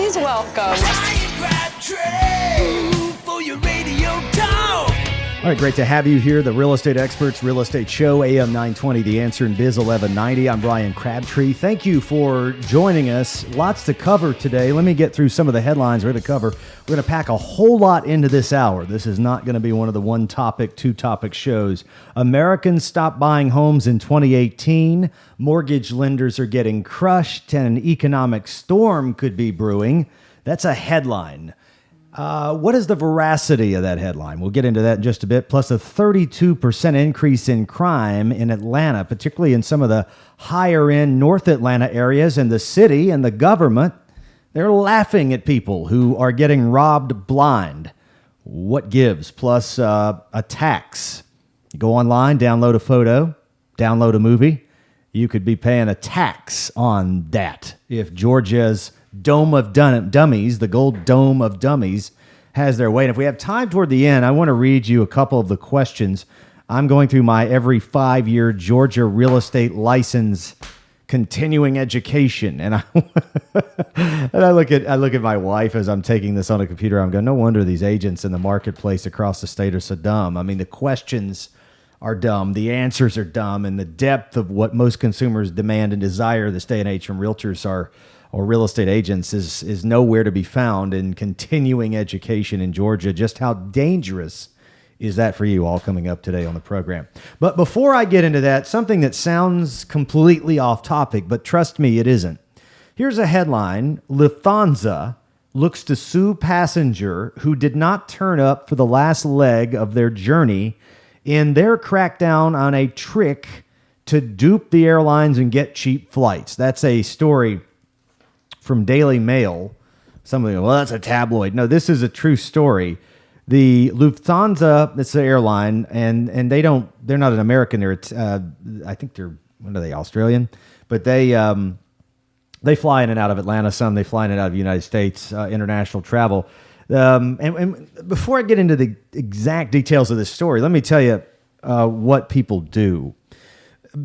Please welcome. All right, great to have you here. The Real Estate Experts Real Estate Show, AM 920, The Answer, and Biz 1190. I'm Bryan Crabtree. Thank you for joining us. Lots to cover today. Let me get through some of the headlines we're going to cover. We're going to pack a whole lot into this hour. This is not going to be one of the one topic, two topic shows. Americans stopped buying homes in 2018. Mortgage lenders are getting crushed, and an economic storm could be brewing. That's a headline. What is the veracity of that headline? We'll get into that in just a bit. Plus a 32% increase in crime in Atlanta, particularly in some of the higher end North Atlanta areas, and the city and the government. They're laughing at people who are getting robbed blind. What gives? Plus a tax. You go online, download a photo, download a movie. You could be paying a tax on that if Georgia's Dome of Dummies, the Gold Dome of Dummies, has their way. And if we have time toward the end, I want to read you a couple of the questions. I'm going through my every 5-year Georgia real estate license continuing education. And I look at my wife as I'm taking this on a computer. I'm going, no wonder these agents in the marketplace across the state are so dumb. I mean, the questions are dumb. The answers are dumb. And the depth of what most consumers demand and desire this day and age from realtors or real estate agents is nowhere to be found in continuing education in Georgia. Just how dangerous is that for you? All coming up today on the program. But before I get into that, something that sounds completely off topic, but trust me, it isn't. Here's a headline. Lufthansa looks to sue passenger who did not turn up for the last leg of their journey in their crackdown on a trick to dupe the airlines and get cheap flights. That's a story from Daily Mail. Somebody, well, that's a tabloid. No, this is a true story. The Lufthansa, it's an airline, and they're not an American. I think what are they, Australian? But they fly in and out of Atlanta. Some they fly in and out of the United States, international travel. And before I get into the exact details of this story, let me tell you what people do.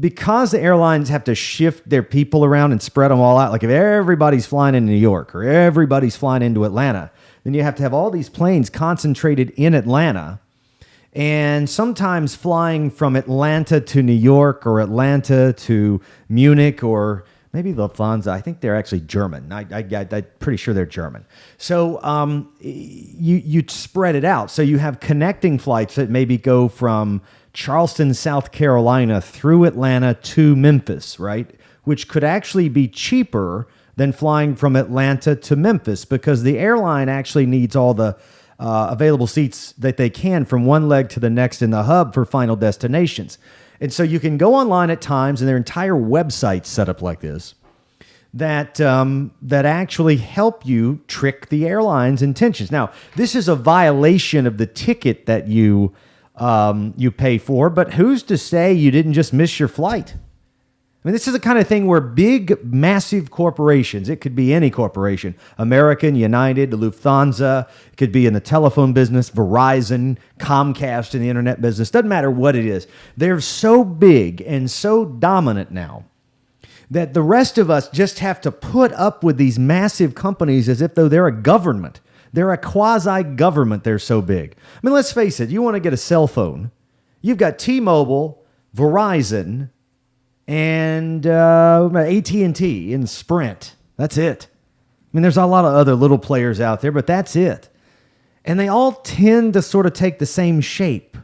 Because the airlines have to shift their people around and spread them all out, like if everybody's flying into New York or everybody's flying into Atlanta, then you have to have all these planes concentrated in Atlanta. And sometimes flying from Atlanta to New York or Atlanta to Munich or maybe Lufthansa, I think they're actually German. I'm pretty sure they're German. So you spread it out. So you have connecting flights that maybe go from Charleston, South Carolina through Atlanta to Memphis, right? Which could actually be cheaper than flying from Atlanta to Memphis because the airline actually needs all the available seats that they can from one leg to the next in the hub for final destinations. And so you can go online at times, and their entire website's set up like this, that actually help you trick the airline's intentions. Now, this is a violation of the ticket that you pay for, but who's to say you didn't just miss your flight? I mean, this is the kind of thing where big, massive corporations, it could be any corporation, American, United, Lufthansa, it could be in the telephone business, Verizon, Comcast in the internet business, doesn't matter what it is. They're so big and so dominant now that the rest of us just have to put up with these massive companies as if though they're a government. They're a quasi-government. They're so big. I mean, let's face it. You want to get a cell phone. You've got T-Mobile, Verizon, and AT&T and Sprint. That's it. I mean, there's a lot of other little players out there, but that's it. And they all tend to sort of take the same shape. In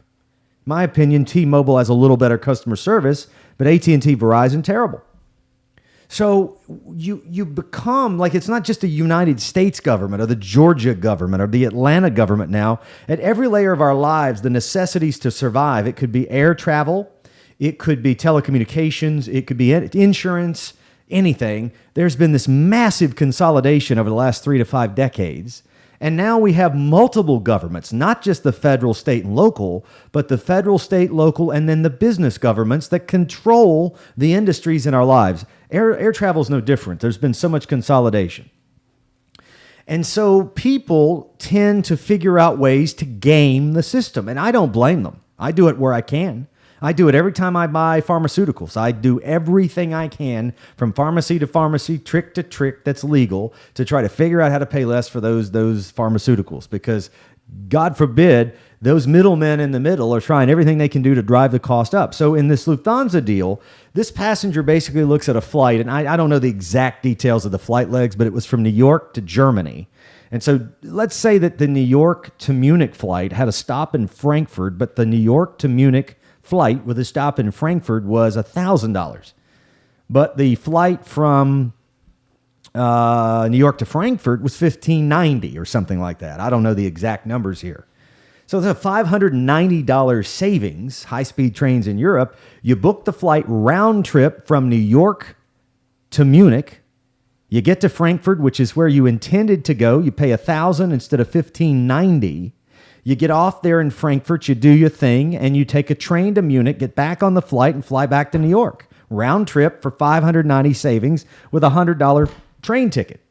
my opinion, T-Mobile has a little better customer service, but AT&T, Verizon, terrible. So you become like, it's not just the United States government or the Georgia government or the Atlanta government now. At every layer of our lives, the necessities to survive, it could be air travel, it could be telecommunications, it could be insurance, anything. There's been this massive consolidation over the last 3 to 5 decades. And now we have multiple governments, not just the federal, state, and local, but the federal, state, local, and then the business governments that control the industries in our lives. Air travel is no different. There's been so much consolidation. And so people tend to figure out ways to game the system, and I don't blame them. I do it where I can. I do it every time I buy pharmaceuticals. I do everything I can from pharmacy to pharmacy, trick to trick that's legal to try to figure out how to pay less for those pharmaceuticals, because God forbid those middlemen in the middle are trying everything they can do to drive the cost up. So in this Lufthansa deal, this passenger basically looks at a flight, and I don't know the exact details of the flight legs, but it was from New York to Germany. And so let's say that the New York to Munich flight had a stop in Frankfurt, but the New York to Munich flight with a stop in Frankfurt was $1,000. But the flight from New York to Frankfurt was $1,590 or something like that. I don't know the exact numbers here. So it's a $590 savings, high-speed trains in Europe. You book the flight round trip from New York to Munich. You get to Frankfurt, which is where you intended to go. You pay $1,000 instead of $1,590. You get off there in Frankfurt, you do your thing, and you take a train to Munich, get back on the flight, and fly back to New York. Round trip for $590 savings with a $100 train ticket.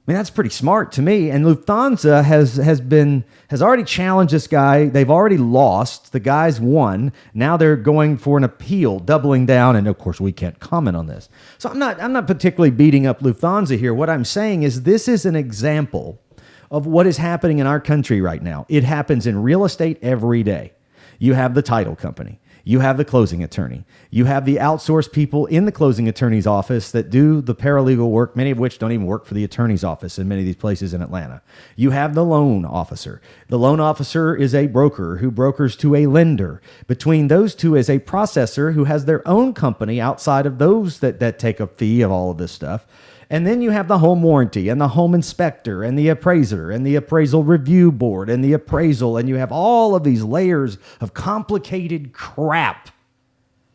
I mean, that's pretty smart to me. And Lufthansa has already challenged this guy. They've already lost. The guy's won. Now they're going for an appeal, doubling down. And of course, we can't comment on this. So I'm not particularly beating up Lufthansa here. What I'm saying is this is an example of what is happening in our country right now. It happens in real estate every day. You have the title company. You have the closing attorney. You have the outsourced people in the closing attorney's office that do the paralegal work, many of which don't even work for the attorney's office in many of these places in Atlanta. You have the loan officer. The loan officer is a broker who brokers to a lender. Between those two is a processor who has their own company outside of those that take a fee of all of this stuff. And then you have the home warranty and the home inspector and the appraiser and the appraisal review board and the appraisal. And you have all of these layers of complicated crap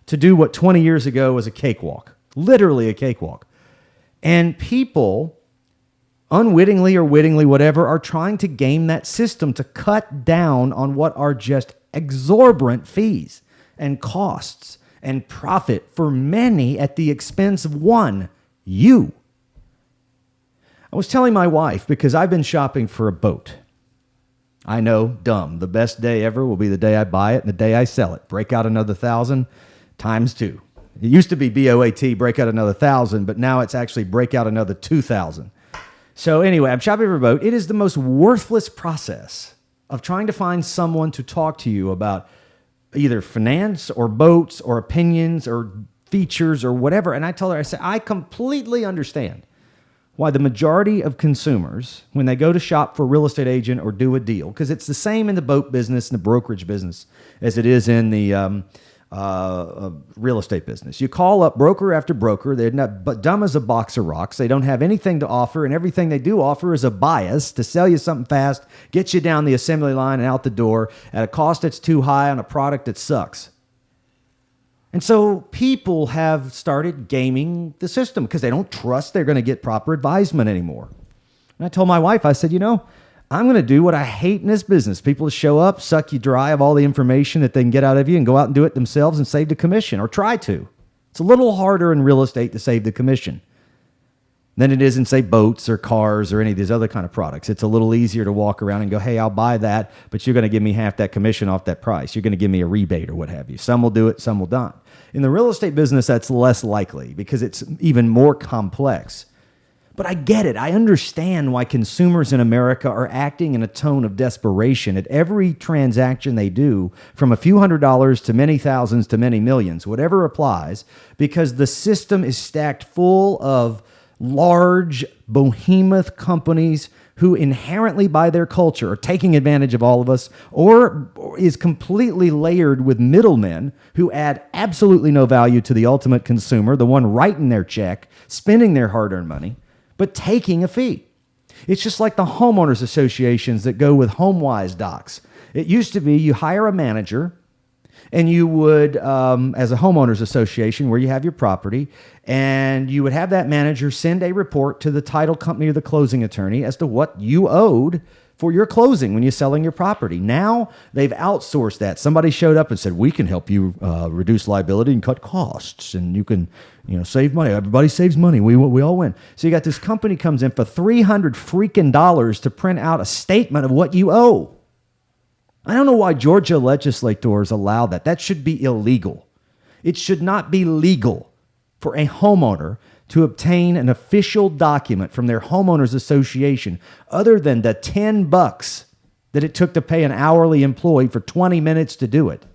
to do what 20 years ago was a cakewalk, literally a cakewalk. And people, unwittingly or wittingly, whatever, are trying to game that system to cut down on what are just exorbitant fees and costs and profit for many at the expense of one, you. I was telling my wife, because I've been shopping for a boat. I know, dumb. The best day ever will be the day I buy it and the day I sell it. Break out another 1,000 times 2. It used to be BOAT, break out another 1,000, but now it's actually break out another 2,000. So anyway, I'm shopping for a boat. It is the most worthless process of trying to find someone to talk to you about either finance or boats or opinions or features or whatever. And I told her, I said, I completely understand why the majority of consumers, when they go to shop for a real estate agent or do a deal, because it's the same in the boat business and the brokerage business as it is in the real estate business. You call up broker after broker. They're not but dumb as a box of rocks. They don't have anything to offer, and everything they do offer is a bias to sell you something fast, get you down the assembly line and out the door at a cost that's too high on a product that sucks. And so people have started gaming the system because they don't trust they're going to get proper advisement anymore. And I told my wife, I said, I'm going to do what I hate in this business. People show up, suck you dry of all the information that they can get out of you and go out and do it themselves and save the commission, or try to. It's a little harder in real estate to save the commission than it is in, say, boats or cars or any of these other kind of products. It's a little easier to walk around and go, hey, I'll buy that, but you're going to give me half that commission off that price. You're going to give me a rebate or what have you. Some will do it, some will not. In the real estate business, that's less likely because it's even more complex. But I get it. I understand why consumers in America are acting in a tone of desperation at every transaction they do, from a few $100s to many thousands to many millions, whatever applies, because the system is stacked full of large behemoth companies who inherently by their culture are taking advantage of all of us, or is completely layered with middlemen who add absolutely no value to the ultimate consumer, the one writing their check, spending their hard-earned money, but taking a fee. It's just like the homeowners associations that go with HomeWise docs. It used to be you hire a manager, and you would, as a homeowners association where you have your property, and you would have that manager send a report to the title company or the closing attorney as to what you owed for your closing when you're selling your property. Now they've outsourced that. Somebody showed up and said, we can help you reduce liability and cut costs, and you can save money. Everybody saves money. We all win. So you got this company comes in for $300 freaking to print out a statement of what you owe. I don't know why Georgia legislators allow that. That should be illegal. It should not be legal for a homeowner to obtain an official document from their homeowners association other than the $10 that it took to pay an hourly employee for 20 minutes to do it.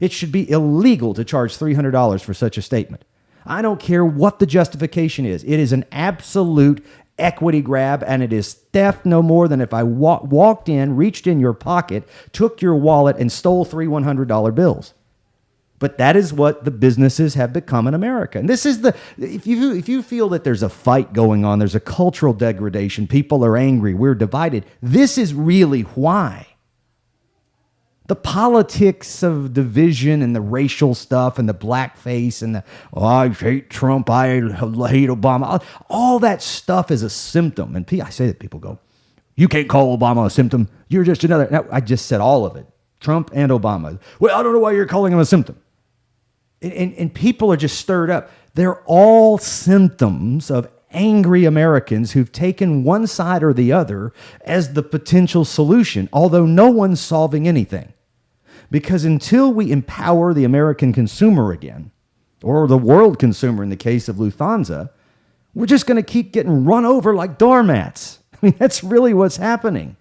It should be illegal to charge $300 for such a statement. I don't care what the justification is. It is an absolute equity grab, and it is theft no more than if I walked in, reached in your pocket, took your wallet, and stole three $100 bills. But that is what the businesses have become in America. And this is if you feel that there's a fight going on, there's a cultural degradation, people are angry, we're divided, this is really why. The politics of division and the racial stuff and the blackface and I hate Trump, I hate Obama, all that stuff is a symptom. And I say that people go, you can't call Obama a symptom. You're just another. No, I just said all of it. Trump and Obama. Well, I don't know why you're calling him a symptom. And people are just stirred up. They're all symptoms of angry Americans who've taken one side or the other as the potential solution, although no one's solving anything. Because until we empower the American consumer again, or the world consumer in the case of Lufthansa, we're just going to keep getting run over like doormats. I mean, that's really what's happening.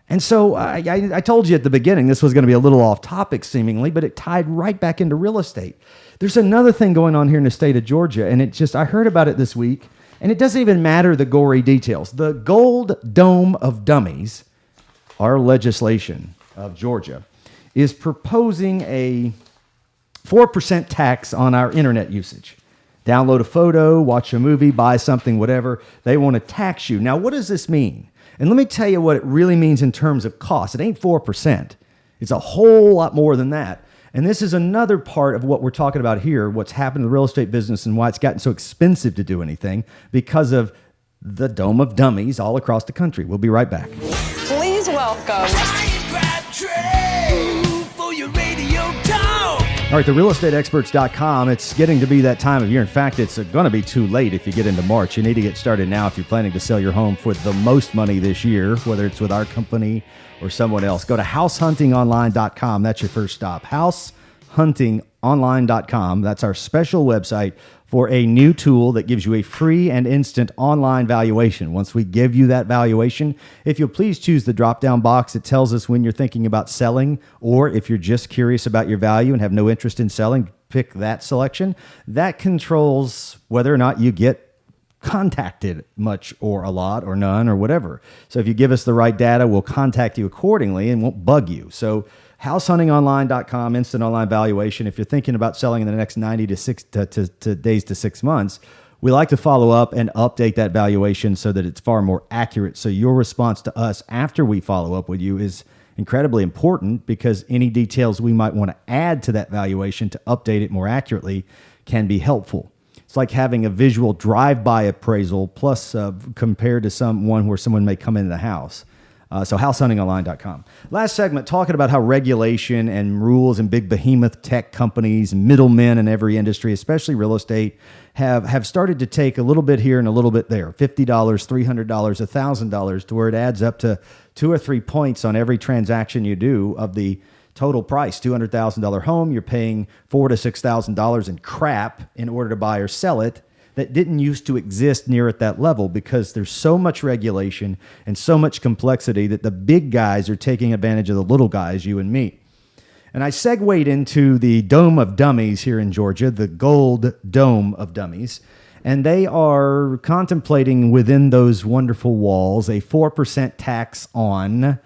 And so I told you at the beginning this was going to be a little off topic seemingly, but it tied right back into real estate. There's another thing going on here in the state of Georgia, and I heard about it this week, and it doesn't even matter the gory details. The Gold Dome of Dummies, our legislation of Georgia, is proposing a 4% tax on our internet usage. Download a photo, watch a movie, buy something, whatever. They want to tax you. Now, what does this mean? And let me tell you what it really means in terms of cost. It ain't 4%. It's a whole lot more than that. And this is another part of what we're talking about here, what's happened to the real estate business and why it's gotten so expensive to do anything because of the Dome of Dummies all across the country. We'll be right back. Please welcome... All right, therealestateexperts.com. It's getting to be that time of year. In fact, it's going to be too late if you get into March. You need to get started now if you're planning to sell your home for the most money this year, whether it's with our company or someone else. Go to househuntingonline.com. That's your first stop. Househuntingonline.com. That's our special website for a new tool that gives you a free and instant online valuation. Once we give you that valuation, if you'll please choose the drop-down box, it tells us when you're thinking about selling, or if you're just curious about your value and have no interest in selling, pick that selection. That controls whether or not you get contacted much or a lot or none or whatever. So if you give us the right data, we'll contact you accordingly and won't bug you. So househuntingonline.com, instant online valuation. If you're thinking about selling in the next 90 to days to 6 months, we like to follow up and update that valuation so that it's far more accurate. So your response to us after we follow up with you is incredibly important because any details we might want to add to that valuation to update it more accurately can be helpful. It's like having a visual drive-by appraisal plus compared to someone where someone may come into the house. So househuntingonline.com. Last segment, talking about how regulation and rules and big behemoth tech companies, middlemen in every industry, especially real estate, have started to take a little bit here and a little bit there, $50, $300, $1,000, to where it adds up to 2 or 3 points on every transaction you do of the total price. $200,000 home, you're paying $4,000 to $6,000 in crap in order to buy or sell it. That didn't used to exist near at that level because there's so much regulation and so much complexity that the big guys are taking advantage of the little guys, you and me. And I segued into the Dome of Dummies here in Georgia, the Gold Dome of Dummies. And they are contemplating within those wonderful walls a 4% tax on,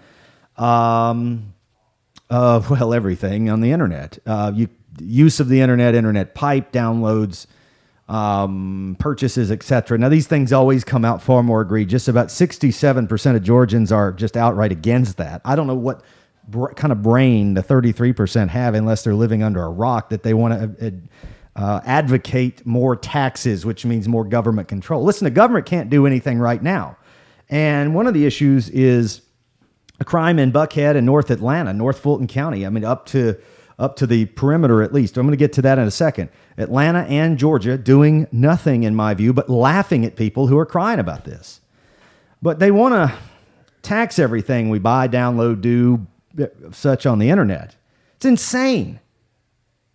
everything on the internet. Use of the internet pipe, downloads, purchases, etc. Now, these things always come out far more egregious. About 67% of Georgians are just outright against that. I don't know what kind of brain the 33% have unless they're living under a rock that they want to advocate more taxes, which means more government control. Listen, the government can't do anything right now. And one of the issues is a crime in Buckhead and North Atlanta, North Fulton County. I mean, up to the perimeter at least. I'm going to get to that in a second. Atlanta and Georgia doing nothing, in my view, but laughing at people who are crying about this. But they want to tax everything we buy, download, do, such on the internet. It's insane.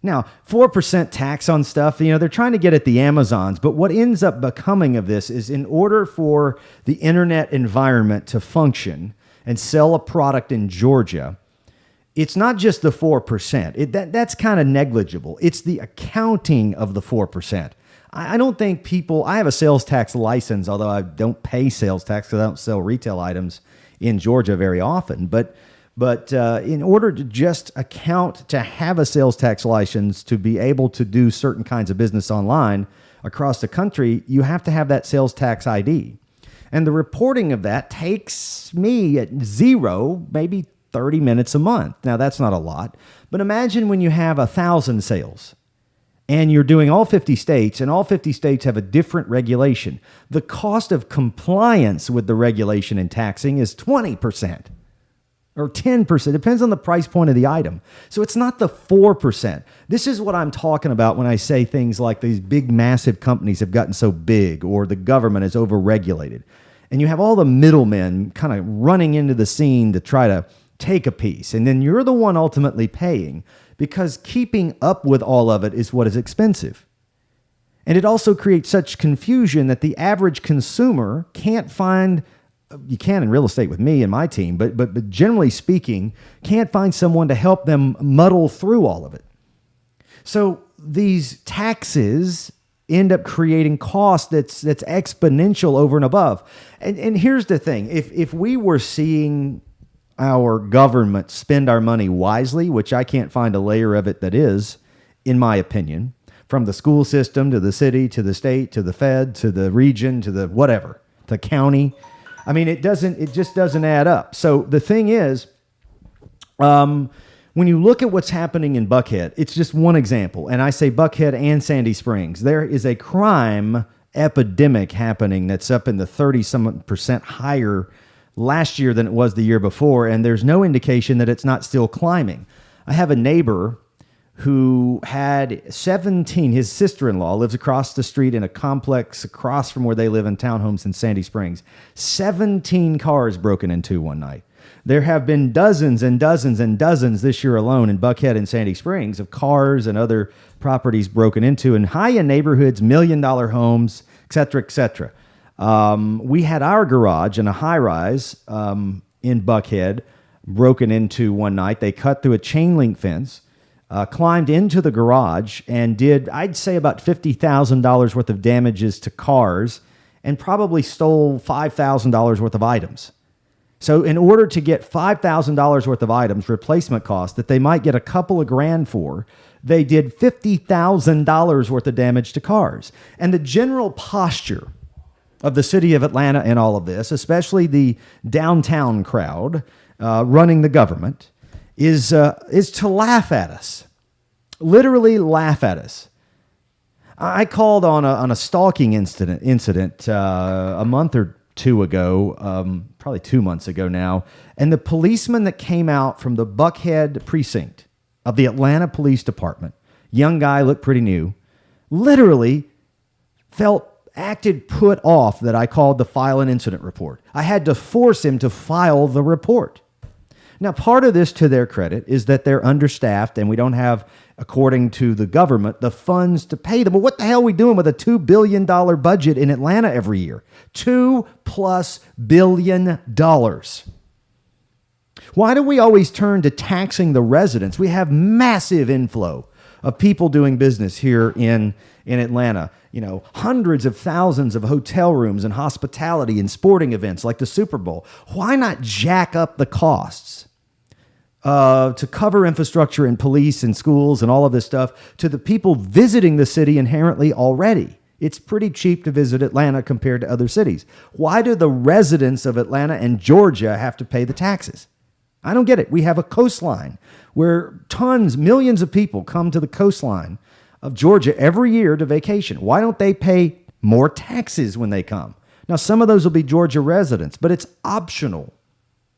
Now, 4% tax on stuff, they're trying to get at the Amazons, but what ends up becoming of this is in order for the internet environment to function and sell a product in Georgia, it's not just the 4%. That's kind of negligible. It's the accounting of the 4%. I don't think I have a sales tax license, although I don't pay sales tax because I don't sell retail items in Georgia very often. But in order to just account to have a sales tax license to be able to do certain kinds of business online across the country, you have to have that sales tax ID. And the reporting of that takes me at zero, maybe 30 minutes a month. Now, that's not a lot, but imagine when you have 1,000 sales and you're doing all 50 states, and all 50 states have a different regulation. The cost of compliance with the regulation in taxing is 20% or 10%. Depends on the price point of the item. So it's not the 4%. This is what I'm talking about when I say things like these big, massive companies have gotten so big or the government is overregulated. And you have all the middlemen kind of running into the scene to try to take a piece. And then you're the one ultimately paying because keeping up with all of it is what is expensive. And it also creates such confusion that the average consumer can't find, you can in real estate with me and my team, but generally speaking, can't find someone to help them muddle through all of it. So these taxes end up creating cost that's exponential over and above. And here's the thing. If we were seeing our government spend our money wisely, which I can't find a layer of it that is, in my opinion, from the school system to the city to the state to the Fed to the region to the whatever, the county. I mean, it just doesn't add up. So the thing is, when you look at what's happening in Buckhead, it's just one example. And I say Buckhead and Sandy Springs. There is a crime epidemic happening that's up in the 30% higher last year than it was the year before, and there's no indication that it's not still climbing. I have a neighbor who had 17, his sister-in-law lives across the street in a complex across from where they live in townhomes in Sandy Springs. 17 cars broken into one night. There have been dozens and dozens and dozens this year alone in Buckhead and Sandy Springs of cars and other properties broken into in high-end neighborhoods, million-dollar homes, et cetera, et cetera. We had our garage in a high-rise in Buckhead broken into one night. They cut through a chain link fence, climbed into the garage, and did, I'd say, about $50,000 worth of damages to cars and probably stole $5,000 worth of items. So in order to get $5,000 worth of items, replacement cost, that they might get a couple of grand for, they did $50,000 worth of damage to cars. And the general posture of the city of Atlanta in all of this, especially the downtown crowd running the government, is to laugh at us, literally laugh at us. I called on a stalking incident a month or two ago, probably 2 months ago now, and the policeman that came out from the Buckhead precinct of the Atlanta Police Department, young guy, looked pretty new, literally acted put off that I called to file an incident report. I had to force him to file the report. Now, part of this, to their credit, is that they're understaffed and we don't have, according to the government, the funds to pay them. But what the hell are we doing with a $2 billion budget in Atlanta every year? $2+ billion. Why do we always turn to taxing the residents? We have massive inflow of people doing business here in Atlanta. You know, hundreds of thousands of hotel rooms and hospitality and sporting events like the Super Bowl. Why not jack up the costs to cover infrastructure and police and schools and all of this stuff to the people visiting the city inherently already? It's pretty cheap to visit Atlanta compared to other cities. Why do the residents of Atlanta and Georgia have to pay the taxes? I don't get it. We have a coastline where millions of people come to the coastline of Georgia every year to vacation. Why don't they pay more taxes when they come? Now, some of those will be Georgia residents, but it's optional.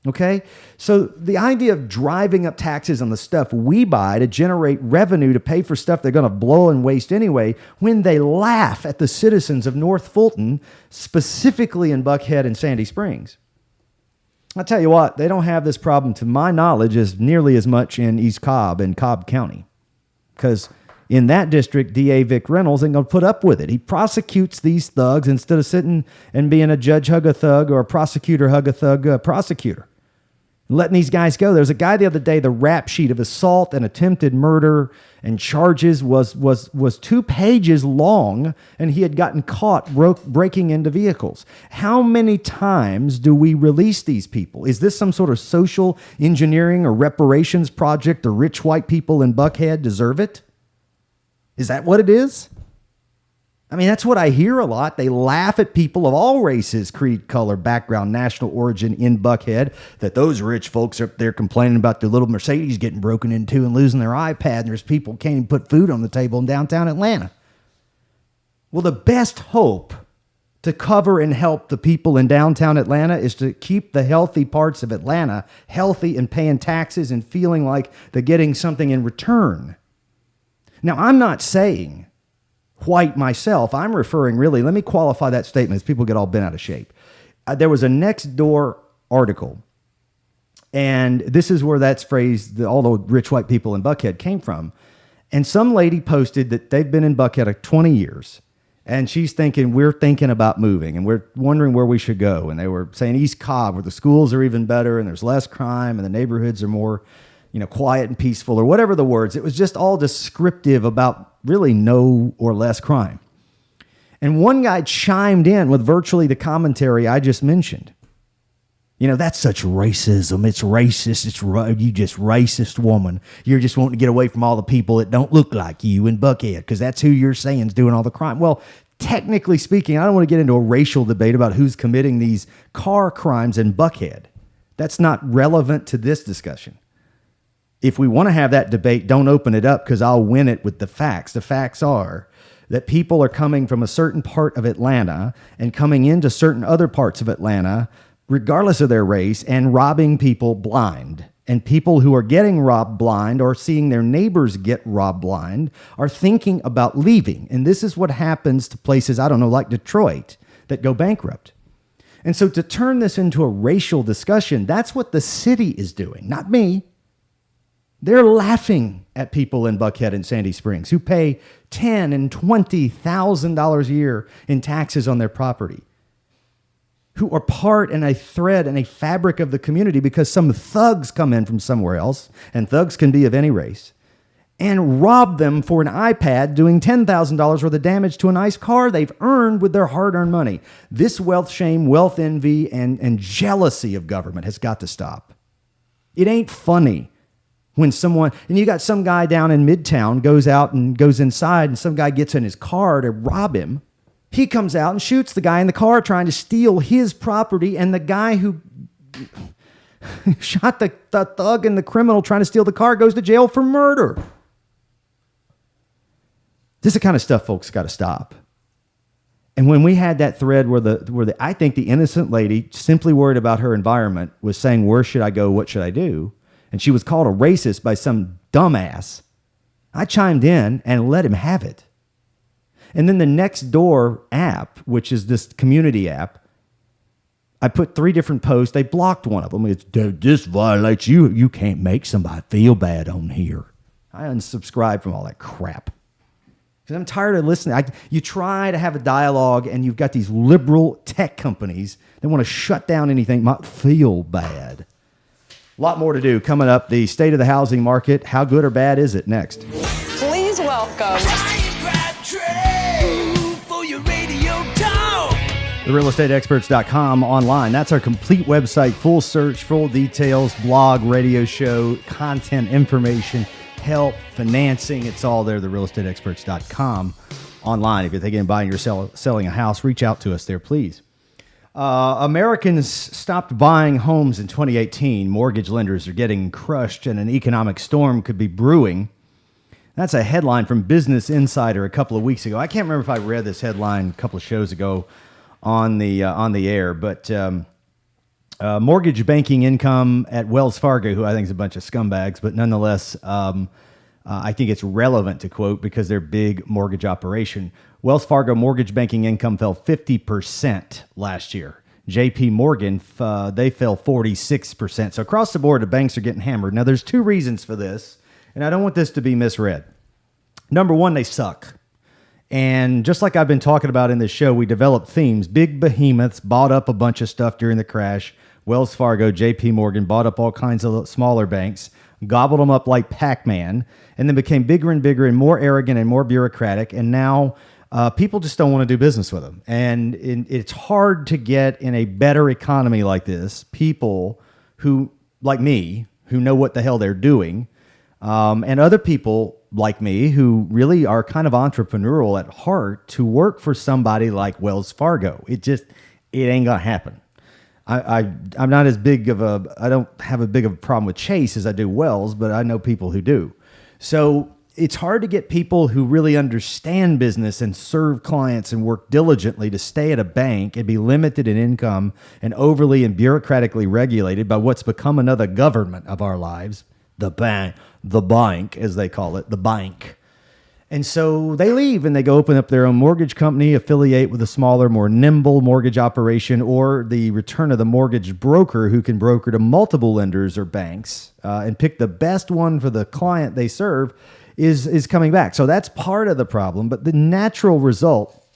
Okay? So the idea of driving up taxes on the stuff we buy to generate revenue to pay for stuff they're going to blow and waste anyway, when they laugh at the citizens of North Fulton, specifically in Buckhead and Sandy Springs. I'll tell you what, they don't have this problem, to my knowledge, as nearly as much in East Cobb and Cobb County. Because in that district, DA Vic Reynolds ain't going to put up with it. He prosecutes these thugs instead of sitting and being a judge hug a thug or a prosecutor hug a thug prosecutor. Letting these guys go. There's a guy the other day, the rap sheet of assault and attempted murder and charges was 2 pages long, and he had gotten caught breaking into vehicles. How many times do we release these people? Is this some sort of social engineering or reparations project? The rich white people in Buckhead deserve it? Is that what it is? I mean, that's what I hear a lot. They laugh at people of all races, creed, color, background, national origin in Buckhead, that those rich folks are up there complaining about their little Mercedes getting broken into and losing their iPad, and there's people who can't even put food on the table in downtown Atlanta. Well, the best hope to cover and help the people in downtown Atlanta is to keep the healthy parts of Atlanta healthy and paying taxes and feeling like they're getting something in return. Now, I'm not saying white myself. I'm referring really, let me qualify that statement as people get all bent out of shape. There was a Nextdoor article, and this is where that phrase, all the rich white people in Buckhead, came from. And some lady posted that they've been in Buckhead 20 years, and she's thinking, we're thinking about moving, and we're wondering where we should go. And they were saying East Cobb, where the schools are even better, and there's less crime, and the neighborhoods are more, quiet and peaceful, or whatever the words. It was just all descriptive about really no or less crime. And one guy chimed in with virtually the commentary I just mentioned. That's such racism. It's racist. You just racist woman. You're just wanting to get away from all the people that don't look like you in Buckhead, because that's who you're saying is doing all the crime. Well, technically speaking, I don't want to get into a racial debate about who's committing these car crimes in Buckhead. That's not relevant to this discussion. If we want to have that debate, don't open it up, because I'll win it with the facts. The facts are that people are coming from a certain part of Atlanta and coming into certain other parts of Atlanta, regardless of their race, and robbing people blind. And people who are getting robbed blind or seeing their neighbors get robbed blind are thinking about leaving. And this is what happens to places, like Detroit, that go bankrupt. And so to turn this into a racial discussion, that's what the city is doing, not me. They're laughing at people in Buckhead and Sandy Springs who pay $10,000 and $20,000 a year in taxes on their property, who are part and a thread and a fabric of the community because some thugs come in from somewhere else, and thugs can be of any race, and rob them for an iPad, doing $10,000 worth of damage to a nice car they've earned with their hard-earned money. This wealth shame, wealth envy, and jealousy of government has got to stop. It ain't funny. When you got some guy down in Midtown goes out and goes inside, and some guy gets in his car to rob him. He comes out and shoots the guy in the car trying to steal his property, and the guy who shot the thug and the criminal trying to steal the car goes to jail for murder. This is the kind of stuff folks got to stop. And when we had that thread where I think the innocent lady, simply worried about her environment, was saying, where should I go? What should I do? And she was called a racist by some dumbass, I chimed in and let him have it. And then the Nextdoor app, which is this community app, I put 3 different posts. They blocked one of them. It's, this violates you. You can't make somebody feel bad on here. I unsubscribed from all that crap. Because I'm tired of listening. You try to have a dialogue, and you've got these liberal tech companies that want to shut down anything might feel bad. A lot more to do. Coming up, the state of the housing market. How good or bad is it? Next. Please welcome TheRealEstateExperts.com online. That's our complete website. Full search, full details, blog, radio show, content, information, help, financing. It's all there. TheRealEstateExperts.com online. If you're thinking of buying or selling a house, reach out to us there, please. Americans stopped buying homes in 2018. Mortgage lenders are getting crushed, and an economic storm could be brewing. That's a headline from Business Insider a couple of weeks ago. I can't remember if I read this headline a couple of shows ago on the air, but mortgage banking income at Wells Fargo, who I think is a bunch of scumbags, but nonetheless, I think it's relevant to quote because they're big mortgage operation. Wells Fargo mortgage banking income fell 50% last year. JP Morgan, they fell 46%. So across the board, the banks are getting hammered. Now, there's two reasons for this, and I don't want this to be misread. Number one, they suck. And just like I've been talking about in this show, we developed themes. Big behemoths bought up a bunch of stuff during the crash. Wells Fargo, JP Morgan bought up all kinds of smaller banks, gobbled them up like Pac-Man, and then became bigger and bigger and more arrogant and more bureaucratic. And now people just don't want to do business with them. And it's hard to get in a better economy like this, people who, like me, who know what the hell they're doing, and other people like me who really are kind of entrepreneurial at heart to work for somebody like Wells Fargo. It ain't gonna happen. I'm not as big of I don't have a big of a problem with Chase as I do Wells, but I know people who do. So it's hard to get people who really understand business and serve clients and work diligently to stay at a bank and be limited in income and overly and bureaucratically regulated by what's become another government of our lives, the bank, as they call it, the bank. And so they leave and they go open up their own mortgage company, affiliate with a smaller, more nimble mortgage operation, or the return of the mortgage broker who can broker to multiple lenders or banks and pick the best one for the client they serve is coming back. So that's part of the problem. But the natural result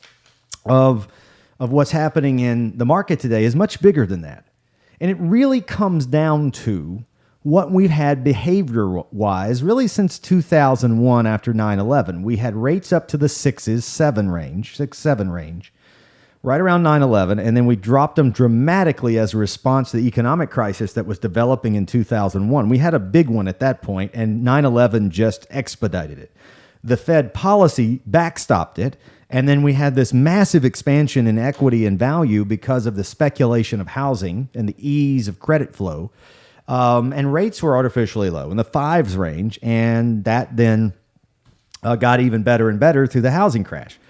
of what's happening in the market today is much bigger than that. And it really comes down to what we've had behavior-wise really since 2001 after 9/11. We had rates up to the 6-7 range, right around 9/11, and then we dropped them dramatically as a response to the economic crisis that was developing in 2001. We had a big one at that point, and 9/11 just expedited it. The Fed policy backstopped it, and then we had this massive expansion in equity and value because of the speculation of housing and the ease of credit flow. And rates were artificially low in the 5s range, and that then got even better and better through the housing crash.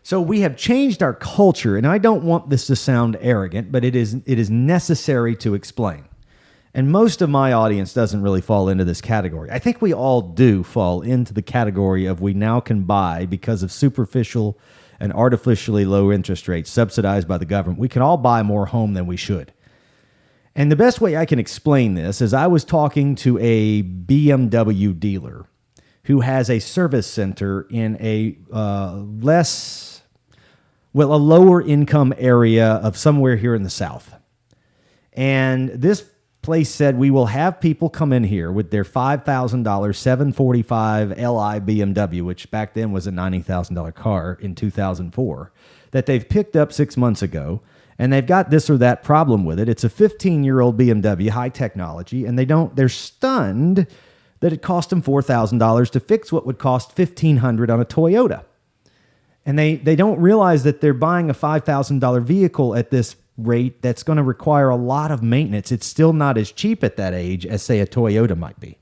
So we have changed our culture, and I don't want this to sound arrogant, but it is necessary to explain. And most of my audience doesn't really fall into this category. I think we all do fall into the category of we now can buy because of superficial and artificially low interest rates subsidized by the government. We can all buy more home than we should. And the best way I can explain this is I was talking to a BMW dealer who has a service center in a lower income area of somewhere here in the South. And this place said, we will have people come in here with their $5,000 745 Li BMW, which back then was a $90,000 car in 2004, that they've picked up 6 months ago. And they've got this or that problem with it. It's a 15-year-old BMW, high technology, and they're stunned that it cost them $4,000 to fix what would cost $1,500 on a Toyota. And they don't realize that they're buying a $5,000 vehicle at this rate that's going to require a lot of maintenance. It's still not as cheap at that age as, say, a Toyota might be.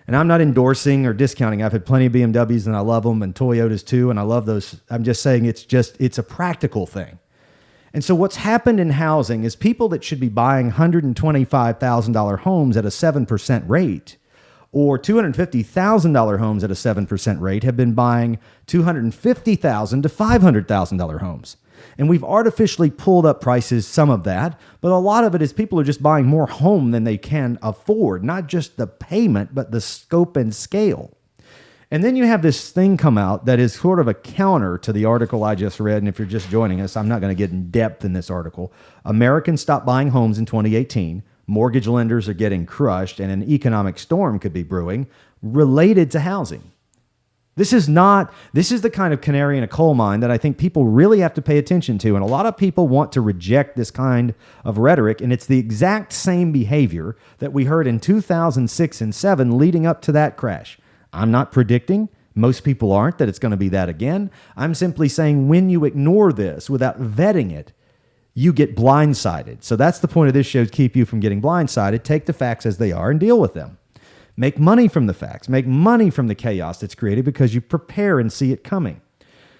And I'm not endorsing or discounting. I've had plenty of BMWs, and I love them, and Toyotas too, and I love those. I'm just saying it's a practical thing. And so what's happened in housing is people that should be buying $125,000 homes at a 7% rate or $250,000 homes at a 7% rate have been buying $250,000 to $500,000 homes. And we've artificially pulled up prices, some of that, but a lot of it is people are just buying more home than they can afford, not just the payment, but the scope and scale. And then you have this thing come out that is sort of a counter to the article I just read. And if you're just joining us, I'm not going to get in depth in this article. Americans stopped buying homes in 2018. Mortgage lenders are getting crushed, and an economic storm could be brewing related to housing. This is the kind of canary in a coal mine that I think people really have to pay attention to. And a lot of people want to reject this kind of rhetoric. And it's the exact same behavior that we heard in 2006 and 2007 leading up to that crash. I'm not predicting, most people aren't, that it's going to be that again. I'm simply saying when you ignore this without vetting it, you get blindsided. So that's the point of this show, to keep you from getting blindsided. Take the facts as they are and deal with them. Make money from the facts. Make money from the chaos that's created because you prepare and see it coming.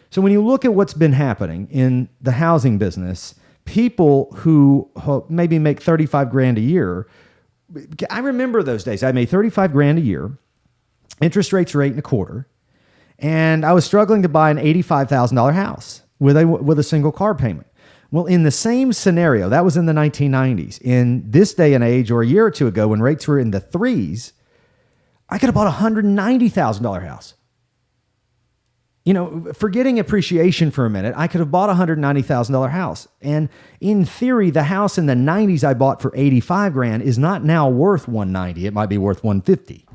So when you look at what's been happening in the housing business, people who maybe make 35 grand a year, I remember those days. I made 35 grand a year. Interest rates are 8.25%, and I was struggling to buy an $85,000 house with a single car payment. Well, in the same scenario, that was in the 1990s. In this day and age, or a year or two ago, when rates were in the threes, I could have bought a $190,000 house. You know, forgetting appreciation for a minute, I could have bought a $190,000 house. And in theory, the house in the 90s I bought for 85 grand is not now worth 190. It might be worth 150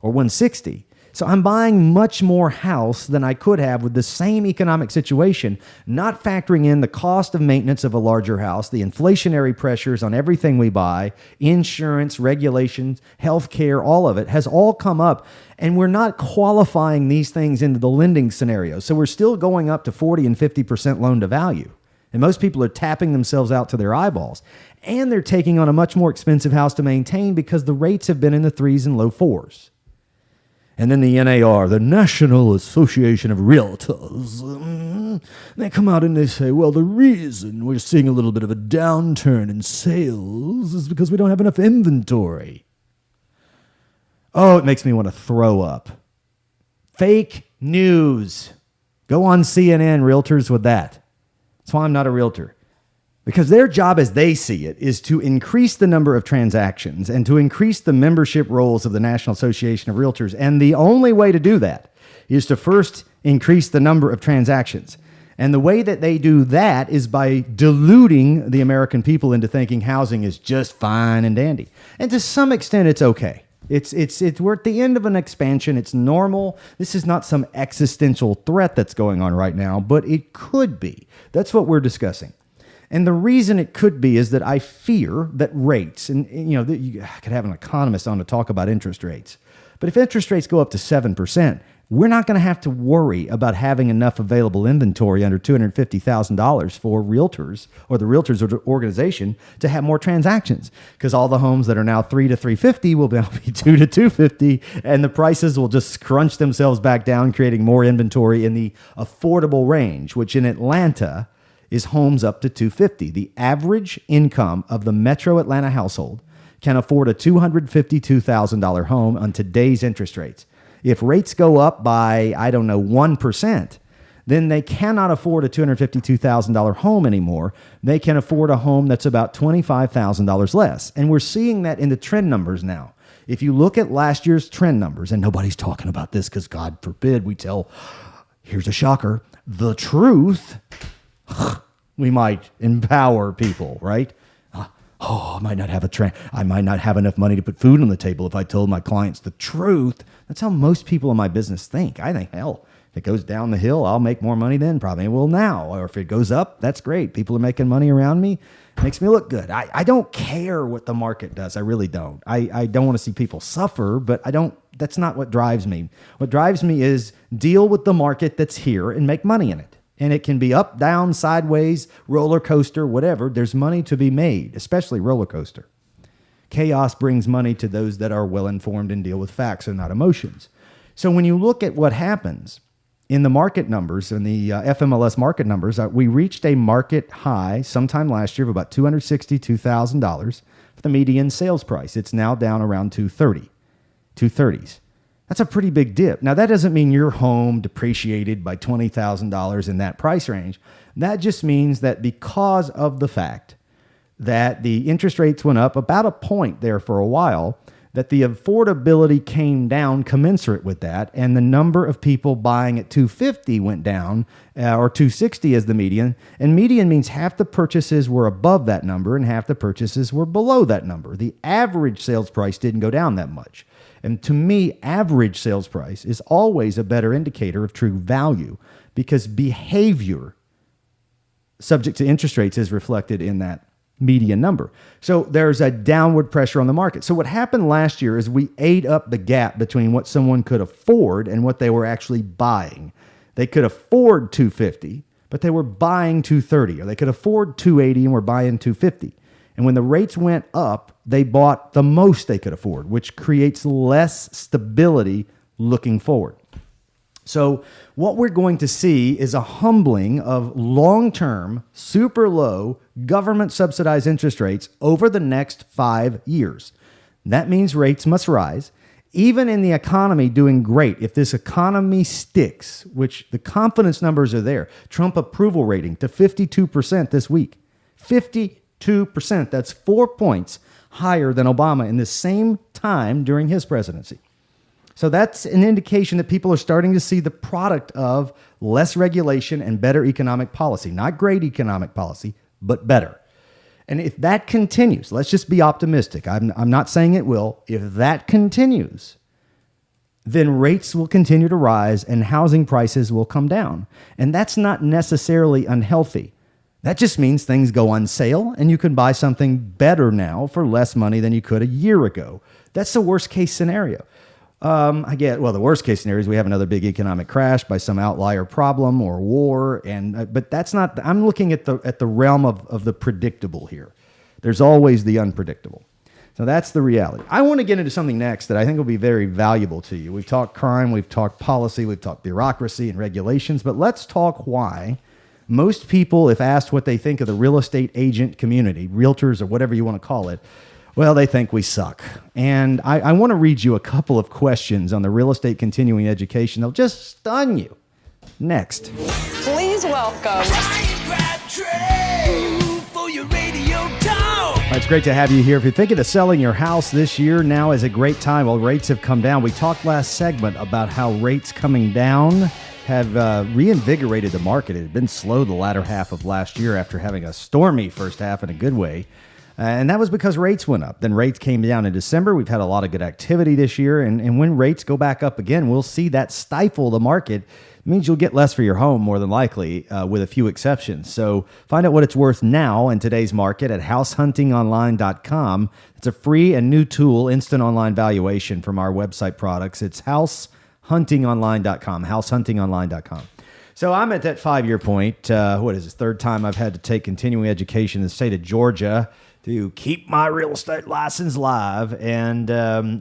or 160. So I'm buying much more house than I could have with the same economic situation, not factoring in the cost of maintenance of a larger house, the inflationary pressures on everything we buy, insurance, regulations, healthcare, all of it has all come up. And we're not qualifying these things into the lending scenario. So we're still going up to 40 and 50% loan to value. And most people are tapping themselves out to their eyeballs. And they're taking on a much more expensive house to maintain because the rates have been in the threes and low fours. And then the NAR, the National Association of Realtors, they come out and they say, well, the reason we're seeing a little bit of a downturn in sales is because we don't have enough inventory. Oh, it makes me want to throw up. Fake news. Go on CNN, realtors, with that. That's why I'm not a realtor. Because their job, as they see it, is to increase the number of transactions and to increase the membership rolls of the National Association of Realtors. And the only way to do that is to first increase the number of transactions. And the way that they do that is by deluding the American people into thinking housing is just fine and dandy. And to some extent, it's okay. We're at the end of an expansion. It's normal. This is not some existential threat that's going on right now, but it could be. That's what we're discussing. And the reason it could be is that I fear that rates, and you know, I could have an economist on to talk about interest rates, but if interest rates go up to 7%, we're not going to have to worry about having enough available inventory under $250,000 for realtors or the realtors organization to have more transactions, because all the homes that are now 3 to 350 will now be 2 to 250, and the prices will just crunch themselves back down, creating more inventory in the affordable range, which in Atlanta is homes up to 250. The average income of the metro Atlanta household can afford a $252,000 home on today's interest rates. If rates go up by, 1%, then they cannot afford a $252,000 home anymore. They can afford a home that's about $25,000 less. And we're seeing that in the trend numbers now. If you look at last year's trend numbers, and nobody's talking about this because God forbid we tell, here's a shocker, the truth, we might empower people, right? I might not have enough money to put food on the table if I told my clients the truth. That's how most people in my business think. I think, hell, if it goes down the hill, I'll make more money then probably. Well, now, or if it goes up, that's great. People are making money around me. It makes me look good. I don't care what the market does. I really don't. I don't want to see people suffer, but that's not what drives me. What drives me is deal with the market that's here and make money in it. And it can be up, down, sideways, roller coaster, whatever. There's money to be made, especially roller coaster. Chaos brings money to those that are well-informed and deal with facts and not emotions. So when you look at what happens in the market numbers, in the FMLS market numbers, we reached a market high sometime last year of about $262,000 for the median sales price. It's now down around 230s. That's a pretty big dip. Now, that doesn't mean your home depreciated by $20,000 in that price range. That just means that because of the fact that the interest rates went up about a point there for a while, that the affordability came down commensurate with that, and the number of people buying at 250 went down, or 260 as the median. And median means half the purchases were above that number and half the purchases were below that number. The average sales price didn't go down that much. And to me, average sales price is always a better indicator of true value, because behavior subject to interest rates is reflected in that median number. So there's a downward pressure on the market. So what happened last year is we ate up the gap between what someone could afford and what they were actually buying. They could afford 250, but they were buying 230, or they could afford 280 and were buying 250. And when the rates went up, they bought the most they could afford, which creates less stability looking forward. So what we're going to see is a humbling of long-term, super low, government-subsidized interest rates over the next 5 years. That means rates must rise. even in the economy doing great, if this economy sticks, which the confidence numbers are there, Trump approval rating to 52% this week, 52%. That's 4 points higher than Obama in the same time during his presidency. So that's an indication that people are starting to see the product of less regulation and better economic policy. Not great economic policy, but better. And if that continues, let's just be optimistic. I'm not saying it will. If that continues, then rates will continue to rise and housing prices will come down. And that's not necessarily unhealthy. That just means things go on sale and you can buy something better now for less money than you could a year ago. That's the worst case scenario. The worst case scenario is we have another big economic crash by some outlier problem or war. But that's not, I'm looking at the realm of the predictable here. There's always the unpredictable. So that's the reality. I want to get into something next that I think will be very valuable to you. We've talked crime, we've talked policy, we've talked bureaucracy and regulations, but let's talk why most people, if asked what they think of the real estate agent community, realtors or whatever you want to call it, well, they think we suck. And I want to read you a couple of questions on the real estate continuing education. They'll just stun you. Next. Please welcome. It's great to have you here. If you're thinking of selling your house this year, now is a great time. Well, rates have come down. We talked last segment about how rates coming down have reinvigorated the market. It had been slow the latter half of last year after having a stormy first half in a good way. And that was because rates went up. Then rates came down in December. We've had a lot of good activity this year. And when rates go back up again, we'll see that stifle the market. It means you'll get less for your home, more than likely, with a few exceptions. So find out what it's worth now in today's market at househuntingonline.com. It's a free and new tool, instant online valuation from our website products. It's househuntingonline.com, househuntingonline.com. So I'm at that 5-year point. What is this? Third time I've had to take continuing education in the state of Georgia to keep my real estate license live. And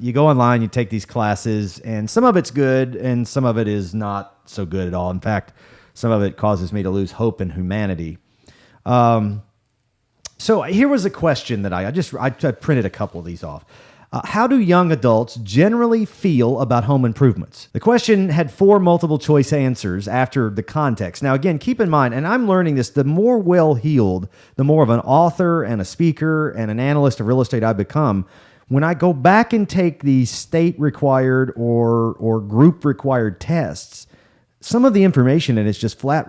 you go online, you take these classes, and some of it's good, and some of it is not so good at all. In fact, some of it causes me to lose hope in humanity. So here was a question that I printed a couple of these off. How do young adults generally feel about home improvements? The question had 4 multiple choice answers after the context. Now, again, keep in mind, and I'm learning this, the more well-heeled, the more of an author and a speaker and an analyst of real estate I become. When I go back and take the state-required or group-required tests, some of the information in it's just flat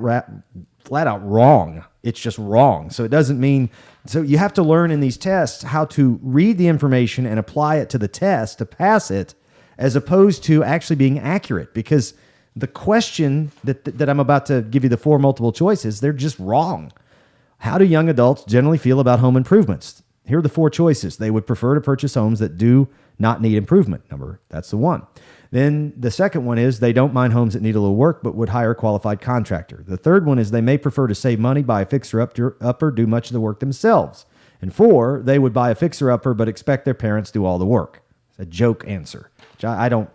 out wrong. It's just wrong. So it doesn't mean... So you have to learn in these tests how to read the information and apply it to the test to pass it, as opposed to actually being accurate. Because the question that I'm about to give you, the 4 multiple choices, they're just wrong. How do young adults generally feel about home improvements? Here are the 4 choices. They would prefer to purchase homes that do not need improvement. That's the 1. Then the second one is they don't mind homes that need a little work, but would hire a qualified contractor. The third one is they may prefer to save money, buy a fixer-upper, do much of the work themselves. And 4, they would buy a fixer-upper, but expect their parents to do all the work. It's a joke answer. I don't,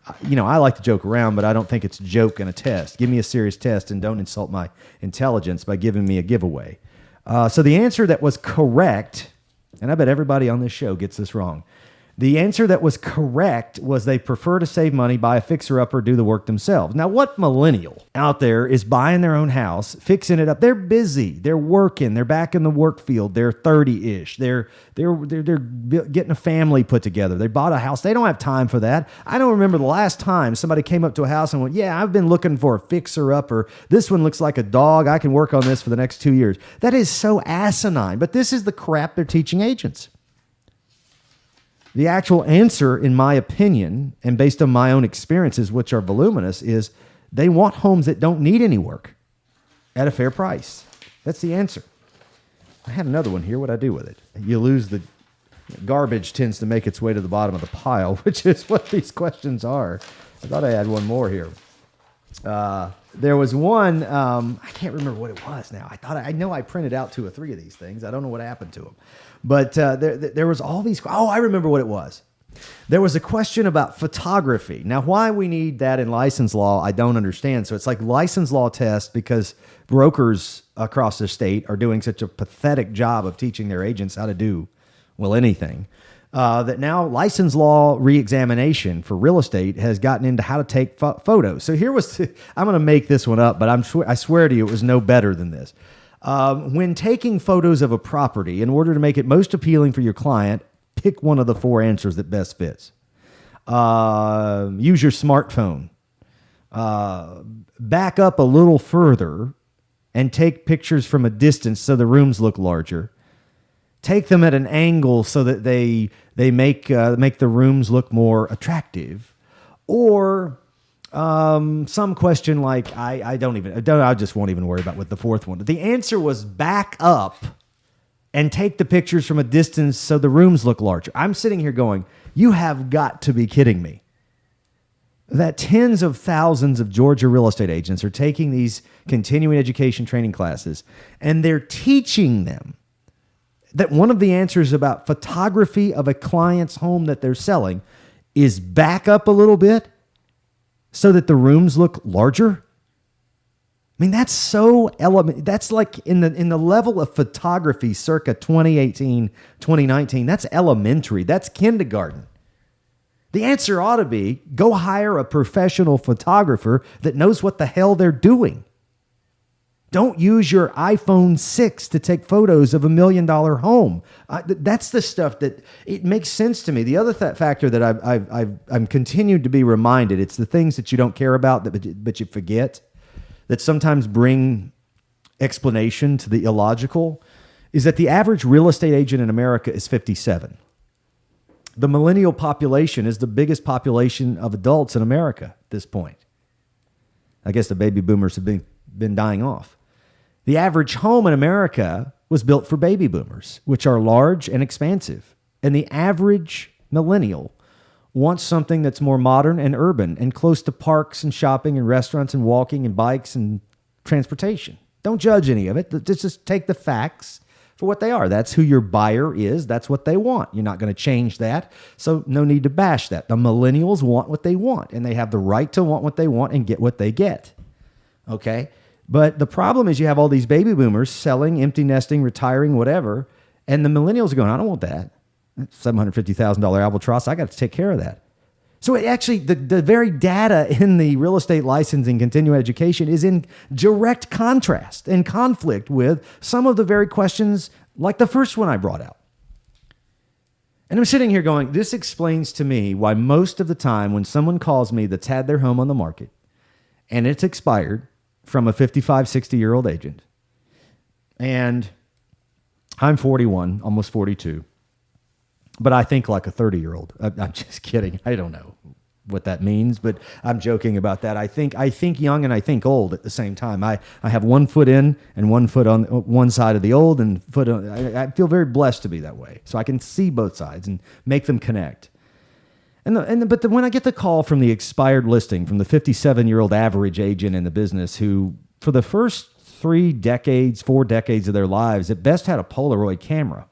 I like to joke around, but I don't think it's a joke and a test. Give me a serious test and don't insult my intelligence by giving me a giveaway. So the answer that was correct, and I bet everybody on this show gets this wrong, the answer that was correct was they prefer to save money, buy a fixer-upper, do the work themselves. Now, what millennial out there is buying their own house, fixing it up? They're busy. They're working. They're back in the work field. They're 30-ish. They're getting a family put together. They bought a house. They don't have time for that. I don't remember the last time somebody came up to a house and went, yeah, I've been looking for a fixer-upper. This one looks like a dog. I can work on this for the next 2 years. That is so asinine. But this is the crap they're teaching agents. The actual answer, in my opinion, and based on my own experiences, which are voluminous, is they want homes that don't need any work at a fair price. That's the answer. I had another one here. What'd I do with it? You lose the garbage tends to make its way to the bottom of the pile, which is what these questions are. I thought I had one more here. There was one, I can't remember what it was now. I know I printed out 2 or 3 of these things. I don't know what happened to them. But there was all these, I remember what it was. There was a question about photography. Now, why we need that in license law, I don't understand. So it's like license law tests because brokers across the state are doing such a pathetic job of teaching their agents how to do, well, anything. that now license law reexamination for real estate has gotten into how to take photos. So here was, I'm going to make this one up, but I swear to you, it was no better than this. When taking photos of a property, in order to make it most appealing for your client, pick one of the 4 answers that best fits. Use your smartphone. Back up a little further and take pictures from a distance so the rooms look larger. Take them at an angle so that they make the rooms look more attractive. Or some question like, I just won't even worry about what the 4th one. The answer was back up and take the pictures from a distance so the rooms look larger. I'm sitting here going, you have got to be kidding me. That tens of thousands of Georgia real estate agents are taking these continuing education training classes, and they're teaching them that one of the answers about photography of a client's home that they're selling is back up a little bit so that the rooms look larger. I mean, that's so element. That's like in the level of photography circa 2018, 2019. That's elementary. That's kindergarten. The answer ought to be go hire a professional photographer that knows what the hell they're doing. Don't use your iPhone 6 to take photos of $1 million home. That's the stuff that it makes sense to me. The other factor that I'm continued to be reminded, it's the things that you don't care about, but you forget, that sometimes bring explanation to the illogical, is that the average real estate agent in America is 57. The millennial population is the biggest population of adults in America at this point. I guess the baby boomers have been dying off. The average home in America was built for baby boomers, which are large and expansive. And the average millennial wants something that's more modern and urban and close to parks and shopping and restaurants and walking and bikes and transportation. Don't judge any of it. Just take the facts for what they are. That's who your buyer is. That's what they want. You're not going to change that. So no need to bash that. The millennials want what they want, and they have the right to want what they want and get what they get. Okay? But the problem is you have all these baby boomers selling, empty nesting, retiring, whatever, and the millennials are going, I don't want that. $750,000 albatross, I got to take care of that. So it actually, the very data in the real estate licensing continuing education is in direct contrast and conflict with some of the very questions like the first one I brought out. And I'm sitting here going, this explains to me why most of the time when someone calls me that's had their home on the market and it's expired from a 55, 60-year-old agent, and I'm 41, almost 42, but I think like a 30-year-old. I'm just kidding. I don't know what that means, but I'm joking about that. I think young and I think old at the same time. I have 1 foot in and 1 foot on one side of the old and foot on. I feel very blessed to be that way. So I can see both sides and make them connect. But when I get the call from the expired listing from the 57-year-old average agent in the business who for the first 4 decades of their lives at best had a Polaroid camera,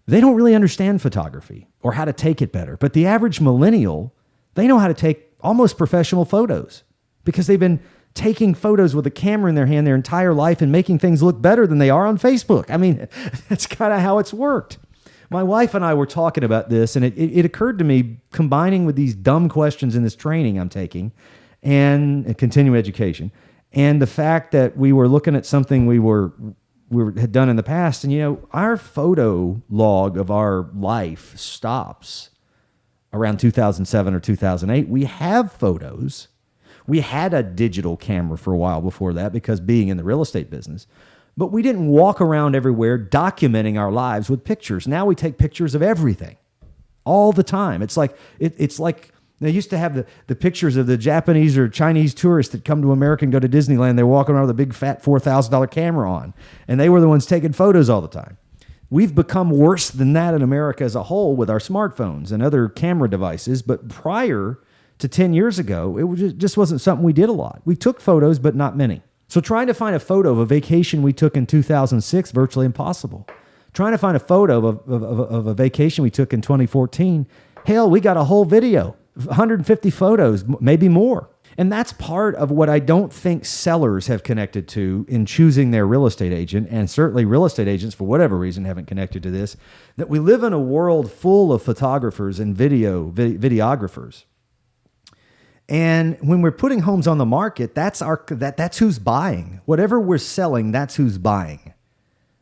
they don't really understand photography or how to take it better. But the average millennial, they know how to take almost professional photos because they've been taking photos with a camera in their hand their entire life and making things look better than they are on Facebook. I mean, that's kind of how it's worked. My wife and I were talking about this, and it occurred to me, combining with these dumb questions in this training I'm taking and continuing education, and the fact that we were looking at something we had done in the past, and our photo log of our life stops around 2007 or 2008. We have photos. We had a digital camera for a while before that because being in the real estate business, but we didn't walk around everywhere documenting our lives with pictures. Now we take pictures of everything all the time. It's like they used to have the pictures of the Japanese or Chinese tourists that come to America and go to Disneyland. They're walking around with a big fat $4,000 camera on, and they were the ones taking photos all the time. We've become worse than that in America as a whole with our smartphones and other camera devices. But prior to 10 years ago, it just wasn't something we did a lot. We took photos, but not many. So trying to find a photo of a vacation we took in 2006, virtually impossible. Trying to find a photo of a vacation we took in 2014, hell, we got a whole video, 150 photos, maybe more. And that's part of what I don't think sellers have connected to in choosing their real estate agent, and certainly real estate agents, for whatever reason, haven't connected to this, that we live in a world full of photographers and videographers. And when we're putting homes on the market, that's who's buying. Whatever we're selling, that's who's buying.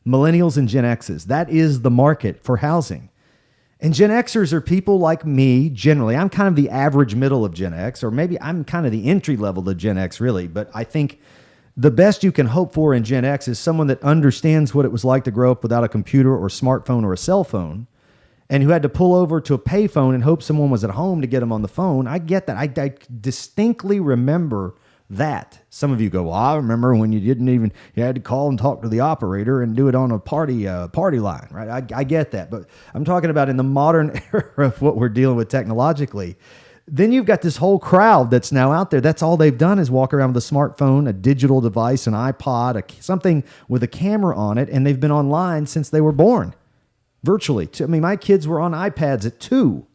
Millennials and Gen X's. That is the market for housing. And Gen Xers are people like me, generally. I'm kind of the average middle of Gen X, or maybe I'm kind of the entry level of Gen X, really. But I think the best you can hope for in Gen X is someone that understands what it was like to grow up without a computer or smartphone or a cell phone, and who had to pull over to a payphone and hope someone was at home to get them on the phone. I get that. I distinctly remember that. Some of you go, well, I remember when you had to call and talk to the operator and do it on a party line, right? I get that. But I'm talking about in the modern era of what we're dealing with technologically. Then you've got this whole crowd that's now out there. That's all they've done is walk around with a smartphone, a digital device, an iPod, something with a camera on it, and they've been online since they were born. Virtually. I mean, my kids were on iPads at 2.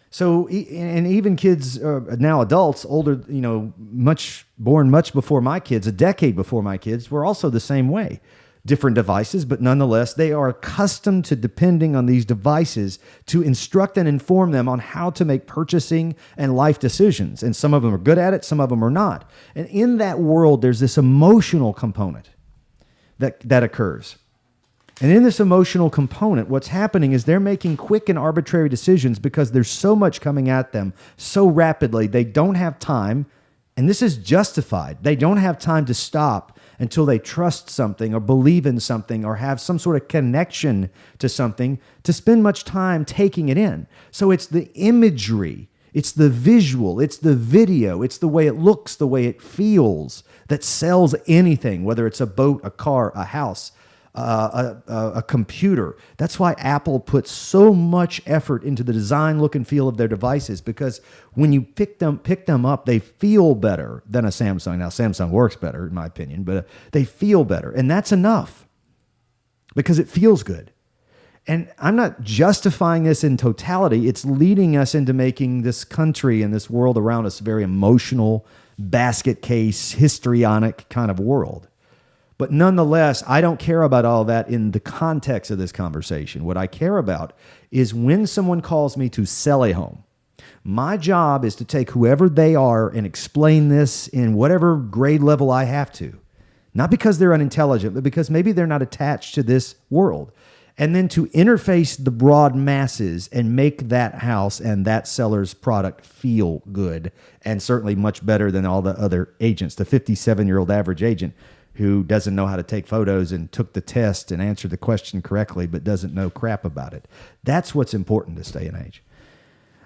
So, and even kids, now adults, older, born much before my kids, a decade before my kids, were also the same way. Different devices, but nonetheless, they are accustomed to depending on these devices to instruct and inform them on how to make purchasing and life decisions. And some of them are good at it, some of them are not. And in that world, there's this emotional component that occurs. And in this emotional component, what's happening is they're making quick and arbitrary decisions because there's so much coming at them so rapidly. They don't have time, and this is justified. They don't have time to stop until they trust something or believe in something or have some sort of connection to something to spend much time taking it in. So it's the imagery, it's the visual, it's the video, it's the way it looks, the way it feels that sells anything, whether it's a boat, a car, a house, a computer. That's why Apple puts so much effort into the design, look, and feel of their devices, because when you pick them up, they feel better than a Samsung. Now, Samsung works better, in my opinion, but they feel better. And that's enough because it feels good. And I'm not justifying this in totality. It's leading us into making this country and this world around us a very emotional, basket case, histrionic kind of world. But nonetheless, I don't care about all that in the context of this conversation. What I care about is when someone calls me to sell a home, my job is to take whoever they are and explain this in whatever grade level I have to. Not because they're unintelligent, but because maybe they're not attached to this world. And then to interface the broad masses and make that house and that seller's product feel good, and certainly much better than all the other agents, the 57-year-old average agent who doesn't know how to take photos and took the test and answered the question correctly but doesn't know crap about it. That's what's important this day and age.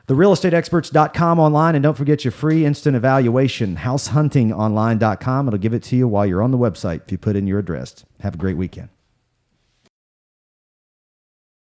TheRealEstateExperts.com online, and don't forget your free instant evaluation, househuntingonline.com. It'll give it to you while you're on the website if you put in your address. Have a great weekend.